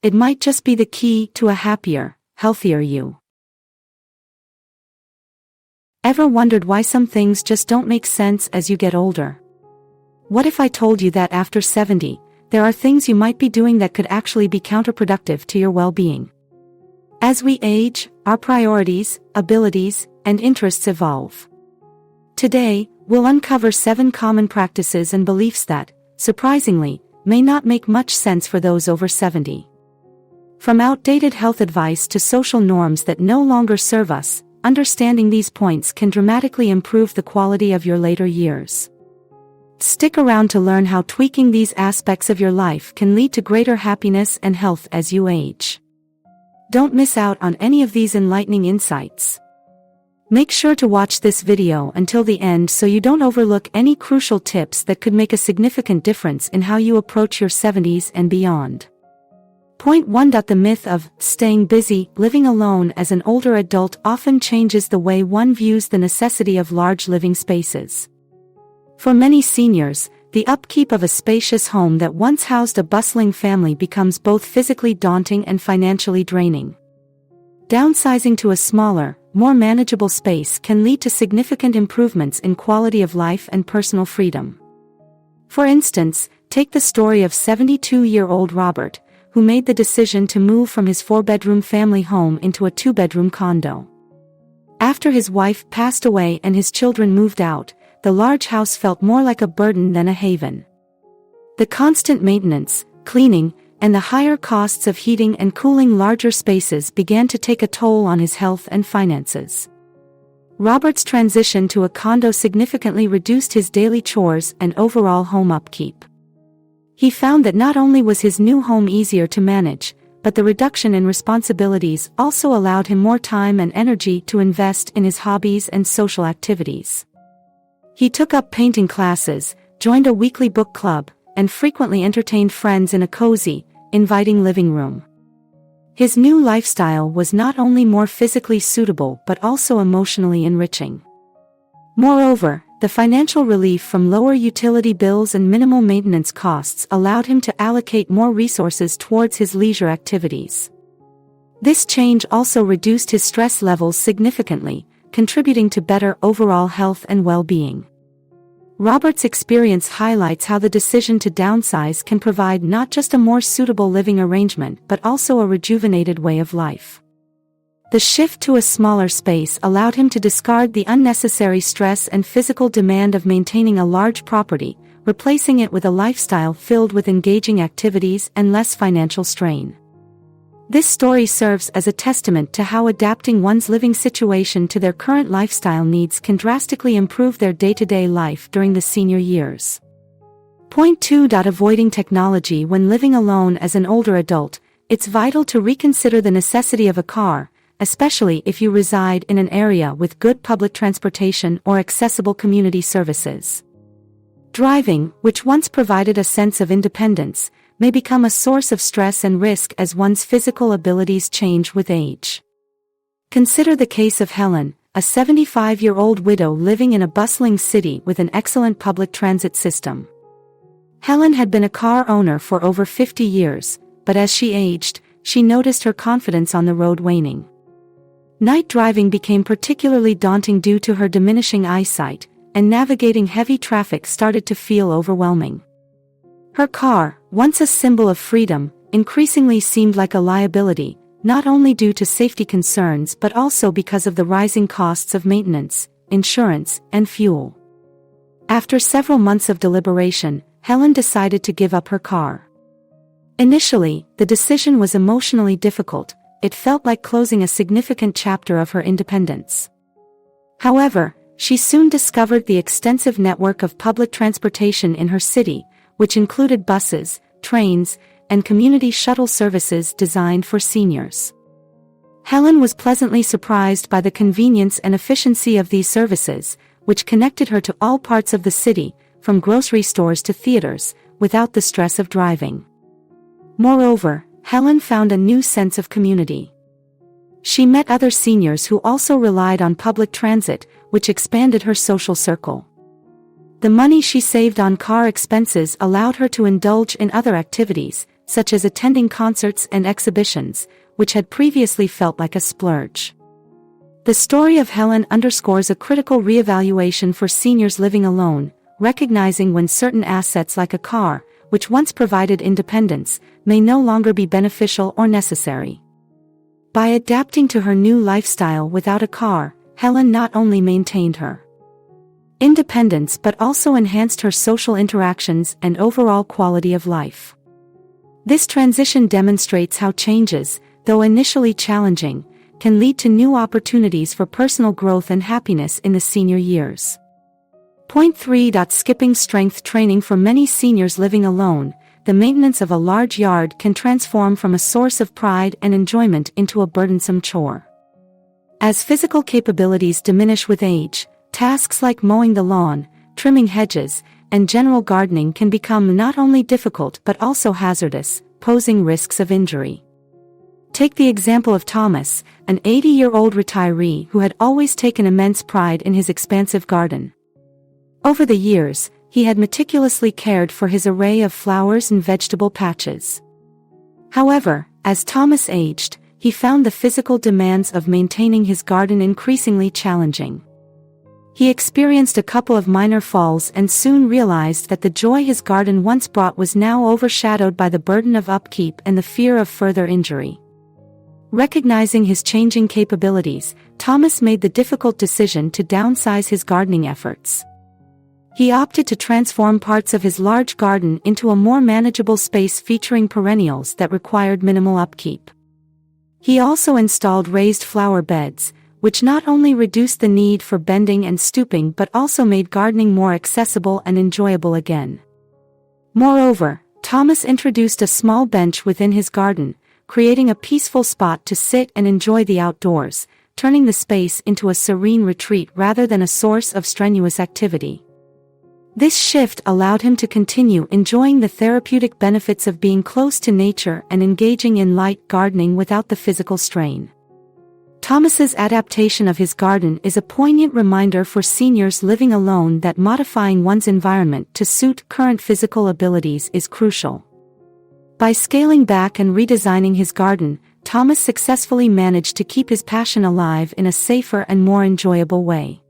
It might just be the key to a happier, healthier you. Ever wondered why some things just don't make sense as you get older? What if I told you that after 70, there are things you might be doing that could actually be counterproductive to your well-being? As we age, our priorities, abilities, and interests evolve. Today, we'll uncover 7 common practices and beliefs that, surprisingly, may not make much sense for those over 70. From outdated health advice to social norms that no longer serve us, understanding these points can dramatically improve the quality of your later years. Stick around to learn how tweaking these aspects of your life can lead to greater happiness and health as you age. Don't miss out on any of these enlightening insights. Make sure to watch this video until the end so you don't overlook any crucial tips that could make a significant difference in how you approach your 70s and beyond. Point 1. The myth of staying busy, living alone as an older adult often changes the way one views the necessity of large living spaces. For many seniors, the upkeep of a spacious home that once housed a bustling family becomes both physically daunting and financially draining. Downsizing to a smaller, more manageable space can lead to significant improvements in quality of life and personal freedom. For instance, take the story of 72-year-old Robert, who made the decision to move from his 4-bedroom family home into a 2-bedroom condo. After his wife passed away and his children moved out, the large house felt more like a burden than a haven. The constant maintenance, cleaning, and the higher costs of heating and cooling larger spaces began to take a toll on his health and finances. Robert's transition to a condo significantly reduced his daily chores and overall home upkeep. He found that not only was his new home easier to manage, but the reduction in responsibilities also allowed him more time and energy to invest in his hobbies and social activities. He took up painting classes, joined a weekly book club, and frequently entertained friends in a cozy, inviting living room. His new lifestyle was not only more physically suitable but also emotionally enriching. Moreover, the financial relief from lower utility bills and minimal maintenance costs allowed him to allocate more resources towards his leisure activities. This change also reduced his stress levels significantly, contributing to better overall health and well-being. Robert's experience highlights how the decision to downsize can provide not just a more suitable living arrangement but also a rejuvenated way of life. The shift to a smaller space allowed him to discard the unnecessary stress and physical demand of maintaining a large property, replacing it with a lifestyle filled with engaging activities and less financial strain. This story serves as a testament to how adapting one's living situation to their current lifestyle needs can drastically improve their day-to-day life during the senior years. Point 2. Avoiding technology when living alone as an older adult. It's vital to reconsider the necessity of a car, especially if you reside in an area with good public transportation or accessible community services. Driving, which once provided a sense of independence, may become a source of stress and risk as one's physical abilities change with age. Consider the case of Helen, a 75-year-old widow living in a bustling city with an excellent public transit system. Helen had been a car owner for over 50 years, but as she aged, she noticed her confidence on the road waning. Night driving became particularly daunting due to her diminishing eyesight, and navigating heavy traffic started to feel overwhelming. Her car, once a symbol of freedom, increasingly seemed like a liability, not only due to safety concerns but also because of the rising costs of maintenance, insurance, and fuel. After several months of deliberation, Helen decided to give up her car. Initially, the decision was emotionally difficult. It felt like closing a significant chapter of her independence. However, she soon discovered the extensive network of public transportation in her city, which included buses, trains, and community shuttle services designed for seniors. Helen was pleasantly surprised by the convenience and efficiency of these services, which connected her to all parts of the city, from grocery stores to theaters, without the stress of driving. Moreover, Helen found a new sense of community. She met other seniors who also relied on public transit, which expanded her social circle. The money she saved on car expenses allowed her to indulge in other activities, such as attending concerts and exhibitions, which had previously felt like a splurge. The story of Helen underscores a critical reevaluation for seniors living alone, recognizing when certain assets like a car, which once provided independence, may no longer be beneficial or necessary. By adapting to her new lifestyle without a car, Helen not only maintained her independence but also enhanced her social interactions and overall quality of life. This transition demonstrates how changes, though initially challenging, can lead to new opportunities for personal growth and happiness in the senior years. Point 3. Skipping strength training. For many seniors living alone, the maintenance of a large yard can transform from a source of pride and enjoyment into a burdensome chore. As physical capabilities diminish with age, tasks like mowing the lawn, trimming hedges, and general gardening can become not only difficult but also hazardous, posing risks of injury. Take the example of Thomas, an 80-year-old retiree who had always taken immense pride in his expansive garden. Over the years, he had meticulously cared for his array of flowers and vegetable patches. However, as Thomas aged, he found the physical demands of maintaining his garden increasingly challenging. He experienced a couple of minor falls and soon realized that the joy his garden once brought was now overshadowed by the burden of upkeep and the fear of further injury. Recognizing his changing capabilities, Thomas made the difficult decision to downsize his gardening efforts. He opted to transform parts of his large garden into a more manageable space featuring perennials that required minimal upkeep. He also installed raised flower beds, which not only reduced the need for bending and stooping but also made gardening more accessible and enjoyable again. Moreover, Thomas introduced a small bench within his garden, creating a peaceful spot to sit and enjoy the outdoors, turning the space into a serene retreat rather than a source of strenuous activity. This shift allowed him to continue enjoying the therapeutic benefits of being close to nature and engaging in light gardening without the physical strain. Thomas's adaptation of his garden is a poignant reminder for seniors living alone that modifying one's environment to suit current physical abilities is crucial. By scaling back and redesigning his garden, Thomas successfully managed to keep his passion alive in a safer and more enjoyable way.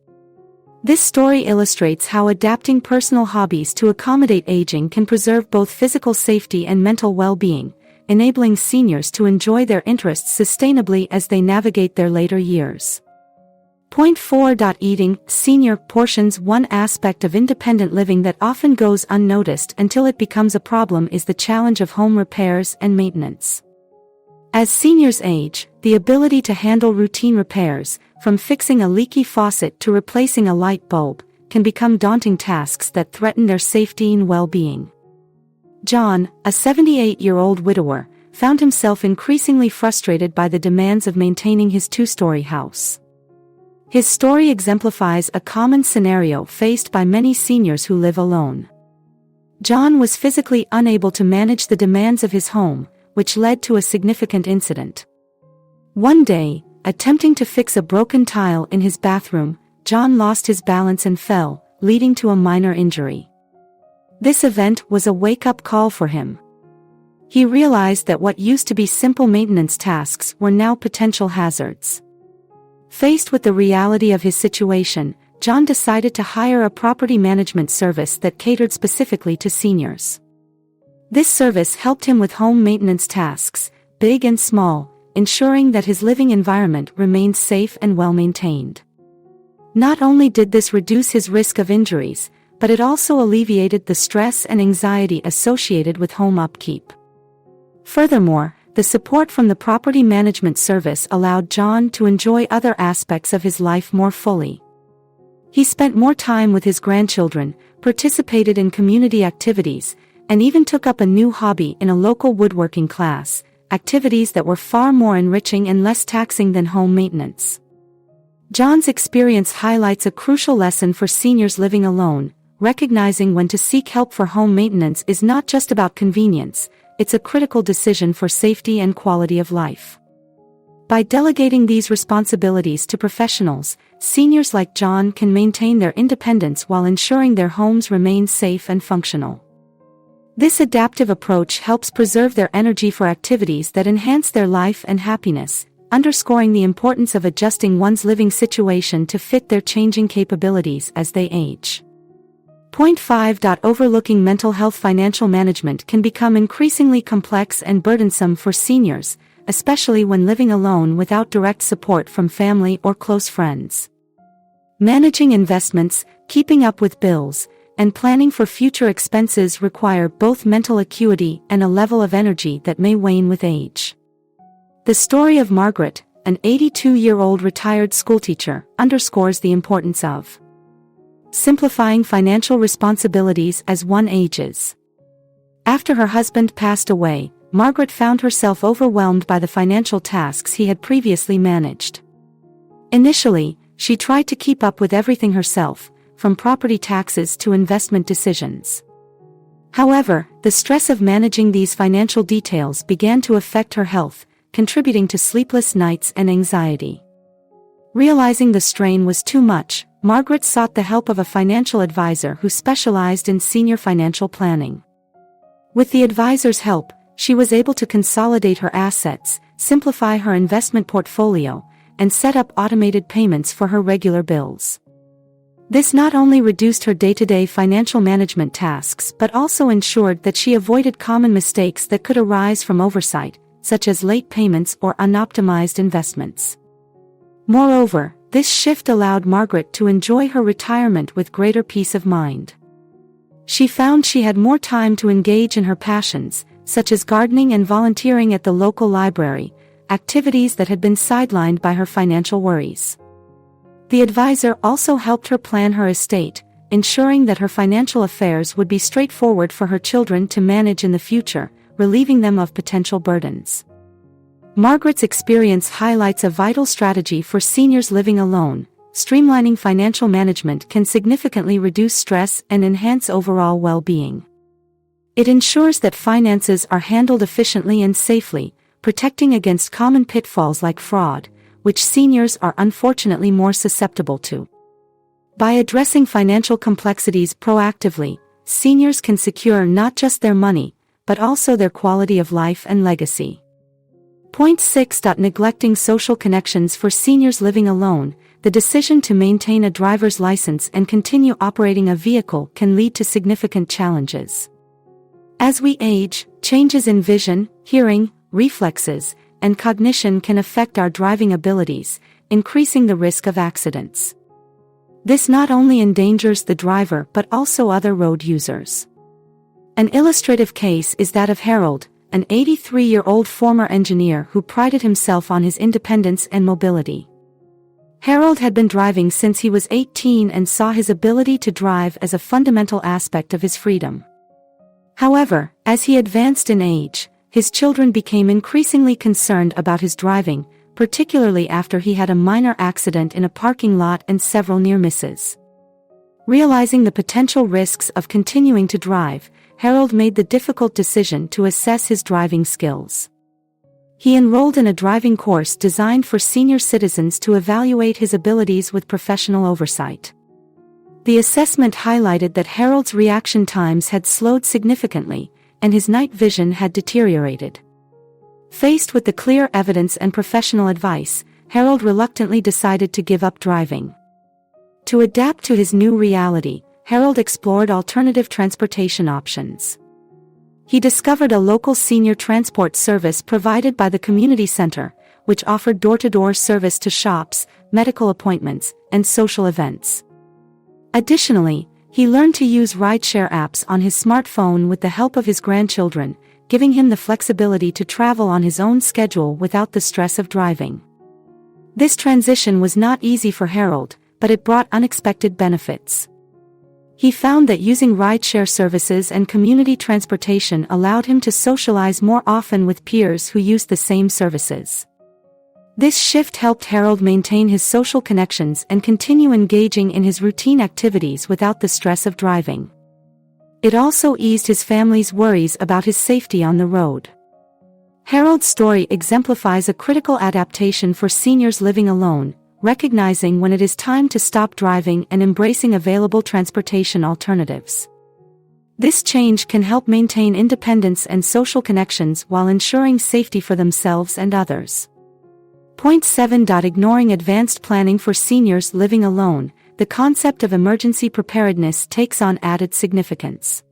This story illustrates how adapting personal hobbies to accommodate aging can preserve both physical safety and mental well-being, enabling seniors to enjoy their interests sustainably as they navigate their later years. Point 4. Eating senior portions. One aspect of independent living that often goes unnoticed until it becomes a problem is the challenge of home repairs and maintenance. As seniors age, the ability to handle routine repairs, from fixing a leaky faucet to replacing a light bulb, can become daunting tasks that threaten their safety and well-being. John, a 78-year-old widower, found himself increasingly frustrated by the demands of maintaining his two-story house. His story exemplifies a common scenario faced by many seniors who live alone. John was physically unable to manage the demands of his home, which led to a significant incident. One day, attempting to fix a broken tile in his bathroom, John lost his balance and fell, leading to a minor injury. This event was a wake-up call for him. He realized that what used to be simple maintenance tasks were now potential hazards. Faced with the reality of his situation, John decided to hire a property management service that catered specifically to seniors. This service helped him with home maintenance tasks, big and small, ensuring that his living environment remained safe and well-maintained. Not only did this reduce his risk of injuries, but it also alleviated the stress and anxiety associated with home upkeep. Furthermore, the support from the property management service allowed John to enjoy other aspects of his life more fully. He spent more time with his grandchildren, participated in community activities, and even took up a new hobby in a local woodworking class, activities that were far more enriching and less taxing than home maintenance. John's experience highlights a crucial lesson for seniors living alone. Recognizing when to seek help for home maintenance is not just about convenience, it's a critical decision for safety and quality of life. By delegating these responsibilities to professionals, seniors like John can maintain their independence while ensuring their homes remain safe and functional. This adaptive approach helps preserve their energy for activities that enhance their life and happiness, underscoring the importance of adjusting one's living situation to fit their changing capabilities as they age. Point 5. Overlooking mental health. Financial management can become increasingly complex and burdensome for seniors, especially when living alone without direct support from family or close friends. Managing investments, keeping up with bills, and planning for future expenses require both mental acuity and a level of energy that may wane with age. The story of Margaret, an 82-year-old retired schoolteacher, underscores the importance of simplifying financial responsibilities as one ages. After her husband passed away, Margaret found herself overwhelmed by the financial tasks he had previously managed. Initially, she tried to keep up with everything herself, from property taxes to investment decisions. However, the stress of managing these financial details began to affect her health, contributing to sleepless nights and anxiety. Realizing the strain was too much, Margaret sought the help of a financial advisor who specialized in senior financial planning. With the advisor's help, she was able to consolidate her assets, simplify her investment portfolio, and set up automated payments for her regular bills. This not only reduced her day-to-day financial management tasks but also ensured that she avoided common mistakes that could arise from oversight, such as late payments or unoptimized investments. Moreover, this shift allowed Margaret to enjoy her retirement with greater peace of mind. She found she had more time to engage in her passions, such as gardening and volunteering at the local library, activities that had been sidelined by her financial worries. The advisor also helped her plan her estate, ensuring that her financial affairs would be straightforward for her children to manage in the future, relieving them of potential burdens. Margaret's experience highlights a vital strategy for seniors living alone. Streamlining financial management can significantly reduce stress and enhance overall well-being. It ensures that finances are handled efficiently and safely, protecting against common pitfalls like fraud, which seniors are unfortunately more susceptible to. By addressing financial complexities proactively, seniors can secure not just their money, but also their quality of life and legacy. Point 6. Neglecting social connections. For seniors living alone, the decision to maintain a driver's license and continue operating a vehicle can lead to significant challenges. As we age, changes in vision, hearing, reflexes, and cognition can affect our driving abilities, increasing the risk of accidents. This not only endangers the driver but also other road users. An illustrative case is that of Harold, an 83-year-old former engineer who prided himself on his independence and mobility. Harold had been driving since he was 18 and saw his ability to drive as a fundamental aspect of his freedom. However, as he advanced in age, his children became increasingly concerned about his driving, particularly after he had a minor accident in a parking lot and several near misses. Realizing the potential risks of continuing to drive, Harold made the difficult decision to assess his driving skills. He enrolled in a driving course designed for senior citizens to evaluate his abilities with professional oversight. The assessment highlighted that Harold's reaction times had slowed significantly, and his night vision had deteriorated. Faced with the clear evidence and professional advice, Harold reluctantly decided to give up driving. To adapt to his new reality, Harold explored alternative transportation options. He discovered a local senior transport service provided by the community center, which offered door-to-door service to shops, medical appointments, and social events. Additionally, he learned to use rideshare apps on his smartphone with the help of his grandchildren, giving him the flexibility to travel on his own schedule without the stress of driving. This transition was not easy for Harold, but it brought unexpected benefits. He found that using rideshare services and community transportation allowed him to socialize more often with peers who used the same services. This shift helped Harold maintain his social connections and continue engaging in his routine activities without the stress of driving. It also eased his family's worries about his safety on the road. Harold's story exemplifies a critical adaptation for seniors living alone, recognizing when it is time to stop driving and embracing available transportation alternatives. This change can help maintain independence and social connections while ensuring safety for themselves and others. Point 7. Ignoring advanced planning for seniors living alone. The concept of emergency preparedness takes on added significance.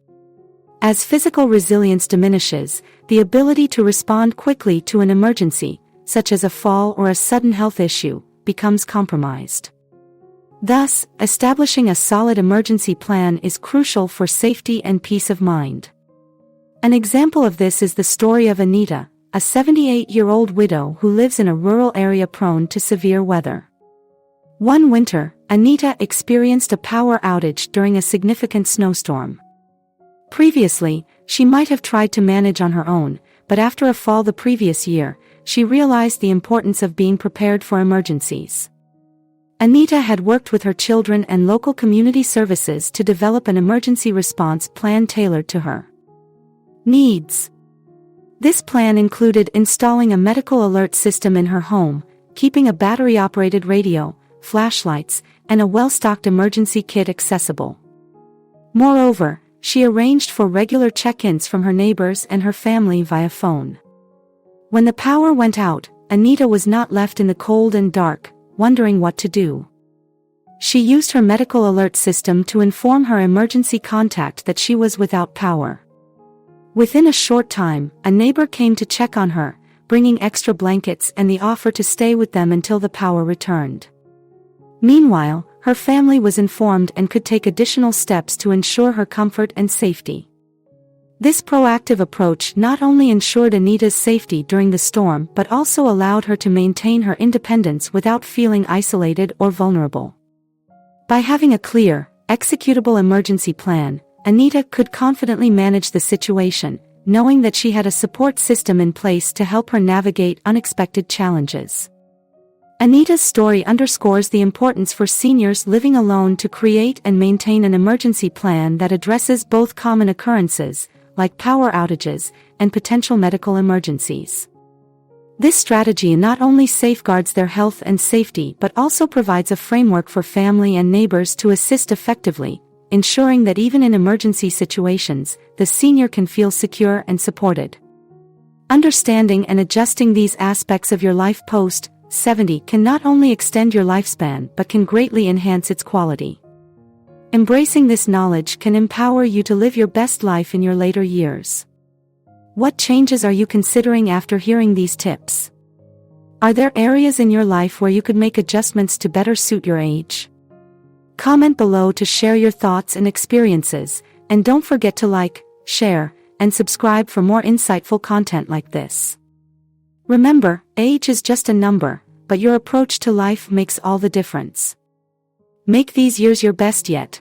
As physical resilience diminishes, the ability to respond quickly to an emergency, such as a fall or a sudden health issue, becomes compromised. Thus, establishing a solid emergency plan is crucial for safety and peace of mind. An example of this is the story of Anita, a 78-year-old widow who lives in a rural area prone to severe weather. One winter, Anita experienced a power outage during a significant snowstorm. Previously, she might have tried to manage on her own, but after a fall the previous year, she realized the importance of being prepared for emergencies. Anita had worked with her children and local community services to develop an emergency response plan tailored to her needs. This plan included installing a medical alert system in her home, keeping a battery-operated radio, flashlights, and a well-stocked emergency kit accessible. Moreover, she arranged for regular check-ins from her neighbors and her family via phone. When the power went out, Anita was not left in the cold and dark, wondering what to do. She used her medical alert system to inform her emergency contact that she was without power. Within a short time, a neighbor came to check on her, bringing extra blankets and the offer to stay with them until the power returned. Meanwhile, her family was informed and could take additional steps to ensure her comfort and safety. This proactive approach not only ensured Anita's safety during the storm but also allowed her to maintain her independence without feeling isolated or vulnerable. By having a clear, executable emergency plan, Anita could confidently manage the situation, knowing that she had a support system in place to help her navigate unexpected challenges. Anita's story underscores the importance for seniors living alone to create and maintain an emergency plan that addresses both common occurrences, like power outages, and potential medical emergencies. This strategy not only safeguards their health and safety but also provides a framework for family and neighbors to assist effectively, ensuring that even in emergency situations, the senior can feel secure and supported. Understanding and adjusting these aspects of your life post-70 can not only extend your lifespan but can greatly enhance its quality. Embracing this knowledge can empower you to live your best life in your later years. What changes are you considering after hearing these tips? Are there areas in your life where you could make adjustments to better suit your age? Comment below to share your thoughts and experiences, and don't forget to like, share, and subscribe for more insightful content like this. Remember, age is just a number, but your approach to life makes all the difference. Make these years your best yet.